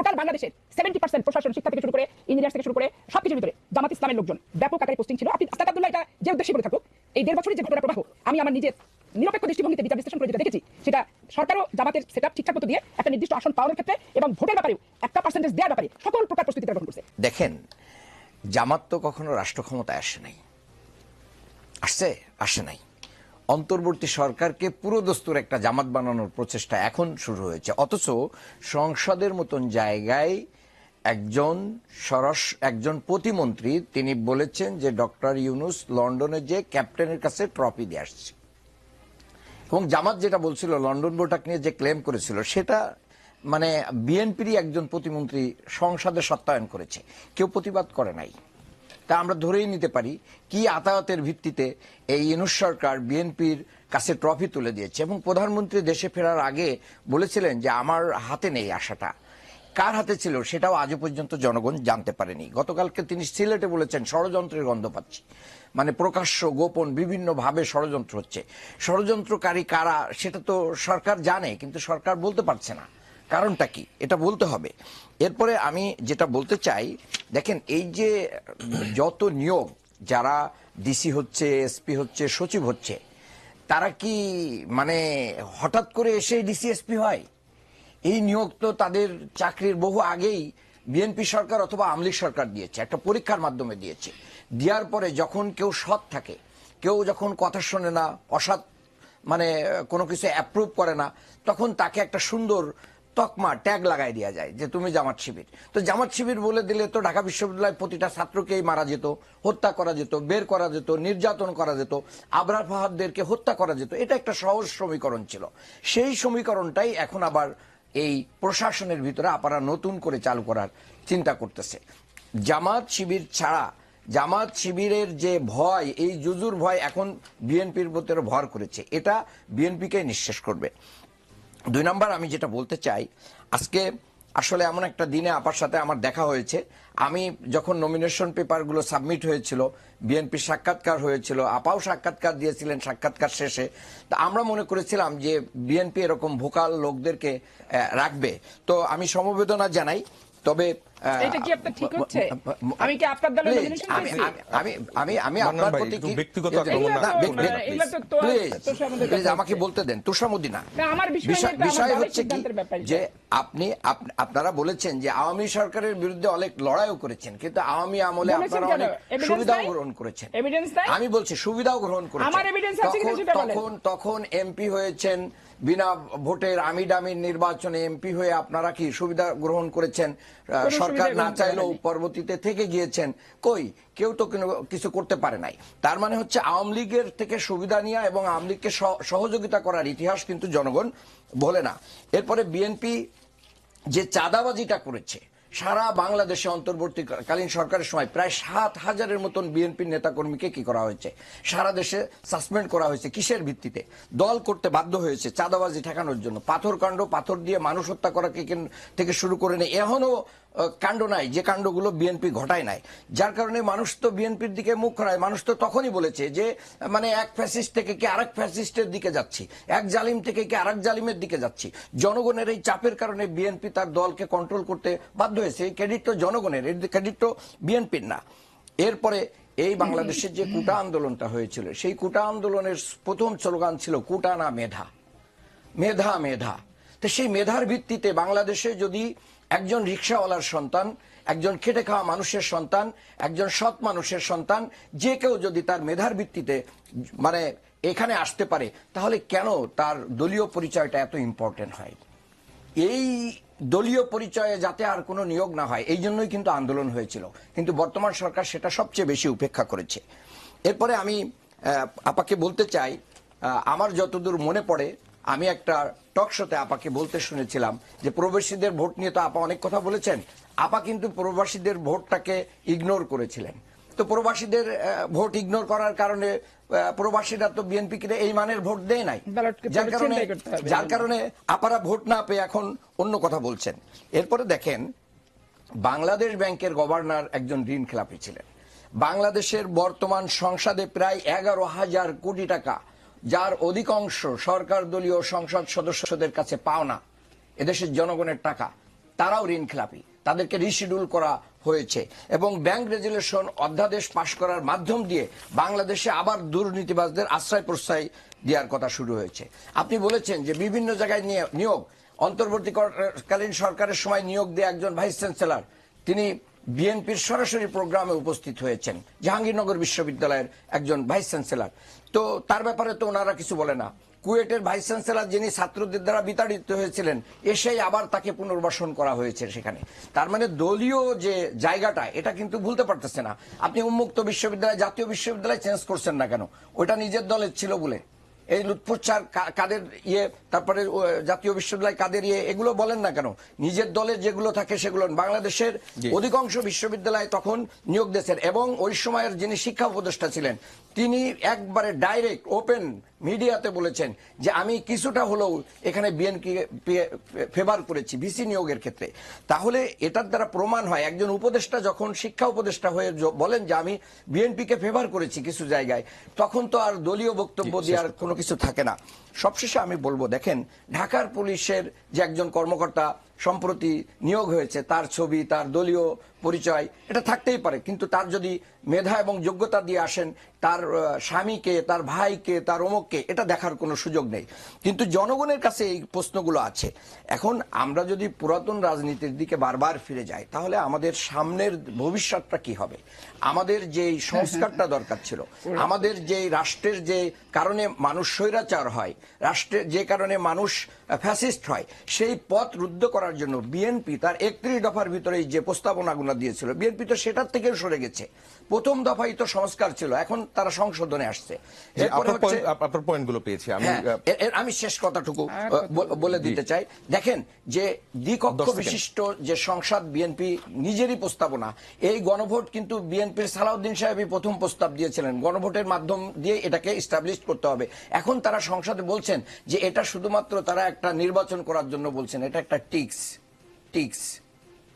Total বাংলাদেশের 70% প্রশাসন, শিক্ষা থেকে শুরু করে ইঞ্জিনিয়ার থেকে শুরু করে সবকিছুর ভিতরে জামাত ইসলামের লোকজন ব্যাপক আকারে পোস্টিং ছিল। আপনি আস্তাক আব্দুল্লাহ এটা যে উদ্দেশ্যে বলে থাকুক, এই 1.5 বছরের যে ঘটনা প্রবাহ আমি আমার নিজের নিরপেক্ষ দৃষ্টিভঙ্গিতে বিচার বিশ্লেষণ করে যেটা দেখেছি, সেটা সরকারও জামাতের সেটআপ ঠিকঠাক মতো দিয়ে একটা নির্দিষ্ট আসন পাওয়ার ক্ষেত্রে এবং ভোটের ব্যাপারেও একটা পার্সেন্টেজ দেওয়ার ব্যাপারে সকল প্রকার প্রস্তুতি গ্রহণ করছে। দেখেন, জামাত তো কখনো রাষ্ট্র ক্ষমতায় আসে নাই, আসে নাই। অন্তর্বর্তী সরকারকে পুরো দস্তুর একটা জামাত বানানোর প্রচেষ্টা এখন শুরু হয়েছে, অথচ সংসদের মতন জায়গায় একজন প্রতিমন্ত্রী তিনি বলেছেন যে ডক্টর ইউনূস লন্ডনে যে ক্যাপ্টেনের কাছে ট্রফি দিয়ে আসছে, এবং জামাত যেটা বলছিল লন্ডন বৈঠক নিয়ে যে ক্লেম করেছিল সেটা মানে বিএনপিরই একজন প্রতিমন্ত্রী সংসদে সত্যায়ন করেছে, কেউ প্রতিবাদ করে নাই। তা আমরা ধরেই নিতে পারি কি আতায়াতের ভিত্তিতে এই ইউনূস সরকার বিএনপির কাছে ট্রফি তুলে দিয়েছে। এবং প্রধানমন্ত্রী দেশে ফেরার আগে বলেছিলেন যে আমার হাতে নেই আশাটা, কার হাতে ছিল সেটাও আজও পর্যন্ত জনগণ জানতে পারেনি। গতকালকে তিনি সিলেটে বলেছেন ষড়যন্ত্রের গন্ধ পাচ্ছি, মানে প্রকাশ্য গোপন বিভিন্ন ভাবে ষড়যন্ত্র হচ্ছে। ষড়যন্ত্রকারী কারা সেটা তো সরকার জানে, কিন্তু সরকার বলতে পারছে না, কারণটা কি এটা বলতে হবে। এরপরে আমি যেটা বলতে চাই, দেখেন এই যে যত নিয়োগ, যারা ডিসি হচ্ছে, এসপি হচ্ছে, সচিব হচ্ছে, তারা কি মানে হঠাৎ করে এসে ডিসি এসপি হয়? এই নিয়োগ তো তাদের চাকরির বহু আগেই বিএনপি সরকার অথবা আওয়ামী লীগ সরকার দিয়েছে, একটা পরীক্ষার মাধ্যমে দিয়েছে। দেওয়ার পরে যখন কেউ সৎ থাকে, কেউ যখন কথা শোনে না, অসৎ মানে কোনো কিছু অ্যাপ্রুভ করে না, তখন তাকে একটা সুন্দর তকমা ট্যাগ লাগাই দেওয়া যায় যে তুমি জামাত শিবির। তো জামাত শিবির বলে দিলে তো ঢাকা বিশ্ববিদ্যালয়ের প্রতিটা ছাত্রকেই মারা যেত, হত্যা করা যেত, বের করা যেত, নির্যাতন করা যেত, আবরার ফাহাদদেরকে হত্যা করা যেত। এটা একটা সহজ সমীকরণ ছিল। সেই সমীকরণটাই এখন আবার এই প্রশাসনের ভিতরে আপনারা নতুন করে চালু করার চিন্তা করতেছে। জামাত শিবির ছাড়া, জামাত শিবিরের যে ভয়, এই জুজুর ভয় এখন বিএনপির ভিতরে ভর করেছে, এটা বিএনপিকে নিঃশেষ করবে। 2 নম্বর আমি যেটা বলতে চাই, আজকে আসলে এমন একটা দিনে আপার সাথে আমার দেখা হয়েছে। আমি যখন নমিনেশন পেপারগুলো সাবমিট হয়েছিল, বিএনপির সাক্ষাৎকার হয়েছিল, আপাও সাক্ষাৎকার দিয়েছিলেন সাক্ষাৎকার শেষে, তা আমরা মনে করেছিলাম যে বিএনপি এরকম ভোকাল লোকদেরকে রাখবে। তো আমি সমবেদনা জানাই, তবে এটা কি আপনার ঠিক হচ্ছে? আমি কি আপনার দলের নমিনেশন করেছি? আমি আপনার প্রতি কি ব্যক্তিগত আক্রমণ না, প্লিজ আমাকে বলতে দেন। তোষামোদি না, আমার বিষয় হচ্ছে কি যে আপনারা বলেছেন যে আওয়ামী সরকারের বিরুদ্ধে অনেক লড়াইও করেছেন, কিন্তু আওয়ামী আমলে আপনারা অনেক সুবিধাও গ্রহণ করেছেন। আমি বলছি সুবিধাও গ্রহণ করেছেন। তখন এমপি হয়েছেন বিনা ভোটের, আমির নির্বাচনে এমপি হয়ে আপনারা কি সুবিধা গ্রহণ করেছেন? সরকার না চাইলেও পরবর্তীতে থেকে গিয়েছেন, কই কেউ তো কিছু করতে পারে নাই। তার মানে হচ্ছে আওয়ামী লীগের থেকে সুবিধা নেওয়া এবং আওয়ামী লীগকে সহযোগিতা করার ইতিহাস কিন্তু জনগণ ভোলে না। এরপরে বিএনপি যে চাঁদাবাজিটা করেছে সারা বাংলাদেশে অন্তর্বর্তীকালীন সরকারের সময় প্রায় 7,000-এর মতন বিএনপির নেতাকর্মীকে কি করা হয়েছে, সারা দেশে সাসপেন্ড করা হয়েছে। কিসের ভিত্তিতে? দল করতে বাধ্য হয়েছে চাঁদাবাজি ঠেকানোর জন্য। পাথর দিয়ে মানুষ হত্যা করা থেকে শুরু করে নেই, এখনো কাণ্ড নাই যে কাণ্ডগুলো বিএনপি ঘটায় নাই। যার কারণে মানুষ তো বিএনপির দিকে মুখ খোলায়। মানুষ তো তখনই বলেছে যে মানে এক ফ্যাসিস্ট থেকে কি আরেক ফ্যাসিস্টের দিকে যাচ্ছি, এক জালিম থেকে কি আরেক জালিমের দিকে যাচ্ছি। জনগণের এই চাপের কারণে বিএনপি তার দলকে কন্ট্রোল করতে বাধ্য হয়েছে। ক্রেডিট তো জনগণের, এর ক্রেডিট তো বিএনপির না। এরপরে এই বাংলাদেশের যে কোটা আন্দোলনটা হয়েছিল, সেই কোটা আন্দোলনের প্রথম স্লোগান ছিল কোটা না মেধা, মেধা মেধা। তো সেই মেধার ভিত্তিতে বাংলাদেশে যদি একজন রিক্সাওয়ালার সন্তান, একজন খেটে খাওয়া মানুষের সন্তান, একজন সৎ মানুষের সন্তান, যে কেউ যদি তার মেধার ভিত্তিতে মানে এখানে আসতে পারে, তাহলে কেন তার দলীয় পরিচয়টা এত ইম্পর্টেন্ট হয়? এই দলীয় পরিচয়ে যাতে আর কোনো নিয়োগ না হয়, এই জন্যই কিন্তু আন্দোলন হয়েছিল। কিন্তু বর্তমান সরকার সেটা সবচেয়ে বেশি উপেক্ষা করেছে। এরপরে আমি আপাকে বলতে চাই, আমার যতদূর মনে পড়ে আমি একটা টক শোতে আপাকে বলতে শুনেছিলাম যে প্রবাসীদের ভোট নিয়ে তো আপা অনেক কথা বলেছেন। আপা কিন্তু প্রবাসীদের ভোটটাকে ইগনোর করেছিলেন। তো প্রবাসীদের ভোট ইগনোর করার কারণে প্রবাসীরা তো বিএনপিকে এই মানের ভোট দেয় নাই, যার কারণে আপারা ভোট না পেয়ে এখন অন্য কথা বলছেন। এরপরে দেখেন, বাংলাদেশ ব্যাংকের গভর্নর একজন ঋণ খেলাপি ছিলেন। বাংলাদেশের বর্তমান সংসদে প্রায় 11,000 কোটি টাকা, যার অধিকাংশ সরকার দলীয় সংসদ সদস্যদের কাছে পাওনা, এদেশের জনগণের টাকা, তারাও ঋণ খেলাপি, তাদেরকে রিশিডিউল করা হয়েছে এবং ব্যাংক রেজুলেশন অধ্যাদেশ পাশ করার মাধ্যম দিয়ে বাংলাদেশে আবার দুর্নীতিবাজদের আশ্রয় প্রশ্রয় দেওয়ার কথা শুরু হয়েছে। আপনি বলেছেন যে বিভিন্ন জায়গায় নিয়োগ, অন্তর্বর্তীকালীন সরকারের সময় নিয়োগ দিয়ে একজন ভাইস চ্যান্সেলর তিনি বিএনপির সরাসরি প্রোগ্রামে উপস্থিত হয়েছেন, জাহাঙ্গীরনগর বিশ্ববিদ্যালয়ের একজন ভাইস চ্যান্সেলর। তো তার ব্যাপারে তো ওনারা কিছু বলে না। কুয়েটের ভাইস চ্যান্সেলর যিনি ছাত্রদের দ্বারা বিতাড়িত হয়েছিলেন, এসেই আবার তাকে পুনর্বাসন করা হয়েছে সেখানে। তার মানে দলীয় যে জায়গাটা, এটা কিন্তু ভুলতে পারতেছে না। আপনি উন্মুক্ত বিশ্ববিদ্যালয়, জাতীয় বিশ্ববিদ্যালয় চেঞ্জ করছেন না কেন? ওটা নিজের দলের ছিল বলে। এই লুৎফুচ্ছার কাদের তারপরে জাতীয় বিশ্ববিদ্যালয় কাদের এগুলো বলেন না কেন? নিজের দলের যেগুলো থাকে সেগুলো। বাংলাদেশের অধিকাংশ বিশ্ববিদ্যালয় তখন নিয়োগ দিয়েছেন এবং ওই সময়ের যিনি শিক্ষা উপদেষ্টা ছিলেন তিনি একবারে ডাইরেক্ট ওপেন মিডিয়াতে বলেছেন যে আমি কিছুটা হলেও এখানে বিএনপি ফেভার করেছি ভিসি নিয়োগের ক্ষেত্রে। তাহলে এটার দ্বারা প্রমাণ হয় একজন উপদেষ্টা যখন শিক্ষা উপদেষ্টা হয়ে বলেন যে আমি বিএনপিকে ফেভার করেছি কিছু জায়গায়, তখন তো আর দলীয় বক্তব্য দেওয়ার কোনো কিছু থাকে না। সবশেষে আমি বলবো, দেখেন ঢাকার পুলিশের যে একজন কর্মকর্তা সম্প্রতি নিয়োগ হয়েছে, তার ছবি, তার দলীয় পরিচয় এটা থাকতেই পারে, কিন্তু তার যদি মেধা এবং যোগ্যতা দিয়ে আসেন, তার স্বামীকে, তার ভাইকে, তার অমুককে, এটা দেখার কোনো সুযোগ নেই। কিন্তু জনগণের কাছে এই প্রশ্নগুলো আছে। এখন আমরা যদি পুরাতন রাজনীতির দিকে বারবার ফিরে যাই, তাহলে আমাদের সামনের ভবিষ্যৎটা কি হবে? আমাদের যে সংস্কারটা দরকার ছিল, আমাদের যে রাষ্ট্রের যে কারণে মানুষ স্বৈরাচার হয়, রাষ্ট্রের যে কারণে মানুষ ফ্যাসিস্ট হয়, সেই পথ রুদ্ধ করার জন্য বিএনপি তার 31 দফার ভিতরে যে প্রস্তাবনাগুলো দিয়েছিল, বিএনপি তো সেটার থেকেও সরে গেছে। প্রথম দফাই তো সংস্কার ছিল, এখন তারা সংশোধনে আসছে। আপনার পয়েন্টগুলো পেয়েছি আমি শেষ কথাটুকু বলে দিতে চাই। দেখেন যে দ্বিকক্ষ বিশিষ্ট যে সংসদ বিএনপি নিজেরই প্রস্তাবনা, এই গণভোট কিন্তু বিএনপির সালাউদ্দিন সাহেবই প্রথম প্রস্তাব দিয়েছিলেন, গণভোটের মাধ্যম দিয়ে এটাকে এস্টাবলিশ করতে হবে। এখন তারা সংসদে বলছেন যে এটা শুধুমাত্র তারা একটা নির্বাচন করার জন্য বলছেন, এটা একটা টিক্স।